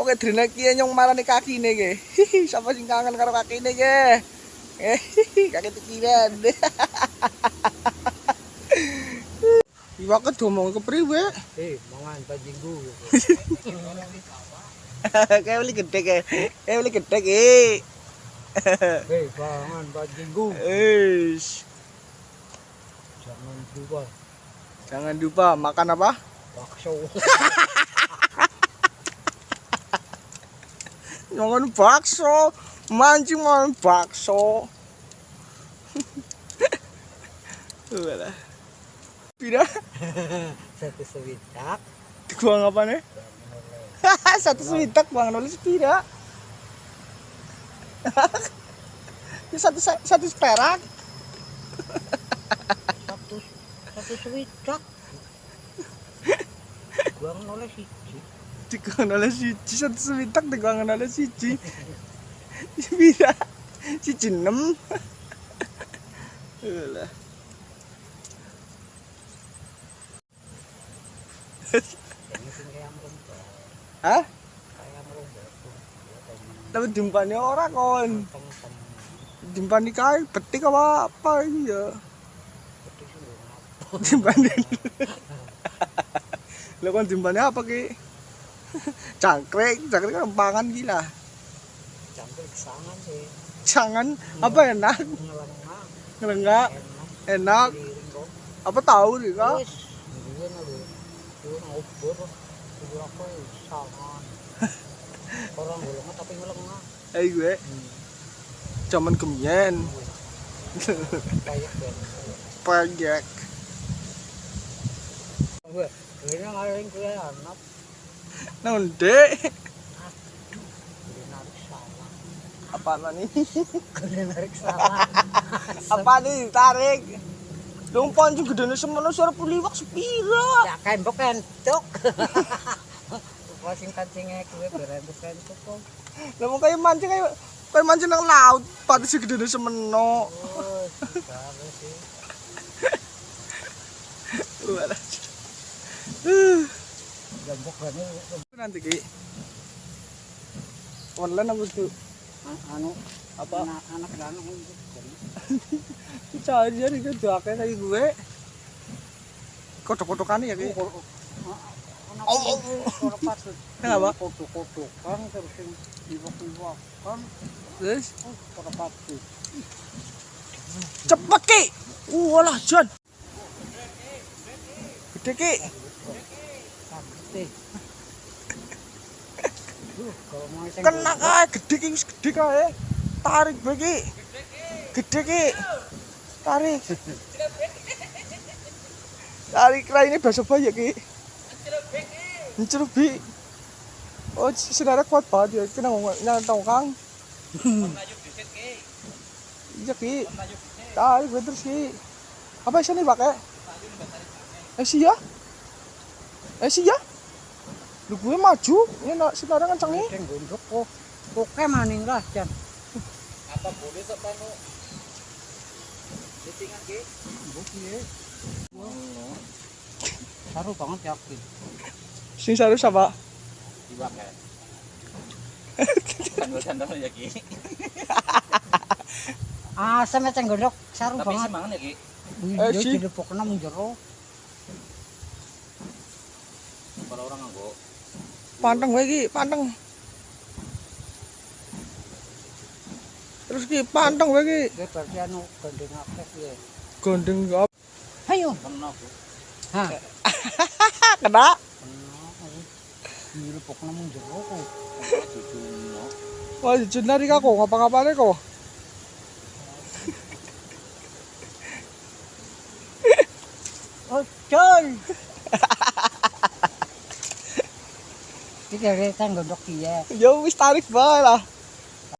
Oke drene ki nyong marani kakine ge. Sapa sing kangen karo kakine ge? Kaki tekiran. Iwak domong kepriwe? Mangan bajinggu. Kayak beli gede kayak beli gede ke. Mangan bajinggu. Jangan lupa makan apa? Bakso. Makan bakso, mancing makan bakso. Ulah. Pira? Satu sewitak. Kuang apa nih? Satu sewitak kuang nulis pira? Satu perak. Satu sewitak. Gua noleh siji. Dikuang noleh siji satu sewitak dikuang noleh siji. Pira? Siji 6. Ulah. Hah? Tapi dimpani ora kon. Dimpani kae betik apa iya. Dimpani. Lah kon dimpani apa ki? Cangkrek kan pangan gila. Cangkrek sangan sih. Jangan apa enak? Ngelengak. Enak. Apa tahu nih kak? Orang golongan tapi ngelengah. Gue. Zaman kemien. Pajak. Gue, ini ngaling gue anak. Nonde. Narik salah. Apa nih? Narik salah. Apa nih tarik? Dong pancing gedene semono suara puliwak sepira. Ya kembok entuk. Wasing kancingnya gue berentuk entuk kok. Lah mau kayak mancing nang laut, pati sing gedene semeno. Oh, karo sih. Walah. Gembok rene Nanti ki. Online apa tuh? anu Apa? anak Cari itu akeh kayak gue. Kodok-kodokan ya ki. Kenapa? Kotok-kotokan terus sing iwak-iwakan Terus pada pati. cepet ki. Walah Jon. Gede ki. Sakti. Kalau mau sing Kena kae gede ki wis gede kae. Tarik bae ki. Gede ki. Tarik. Tarik raine bahasa bayi ki. Cerubi. Oh, sinara kuat banget ya. Kena nyala tongkang. Iya ki. Tarik bae terus ki. Apa isine pakai? Sia? Sia? Lu gue maju, ini sinara kencengnya. sing gondok kok. Oke maning lah, Jan. Apa boleh sok panu? Settingan ki? Mbok piye? Saru banget yakin. Sing saru siapa? Iwak ya. Sandal ya ki. Asam ceng gondok saru Tapi banget. semangan ya ki. Iya, si. dilepokna mung jero. Kalau orang nganggo Panteng wae ki, panteng. Terus ki panteng wae ki. Dia berarti anu gandeng akeh ya. Gondeng apa? Ayo. kena aku. Ha. Kena. Dilepokna mung jero kok. Duduno. Wah, jenari kok ngapa-ngapane kok. Oh, Jon. Iki dari tang gondok piye? Ya wis tarik bae lah.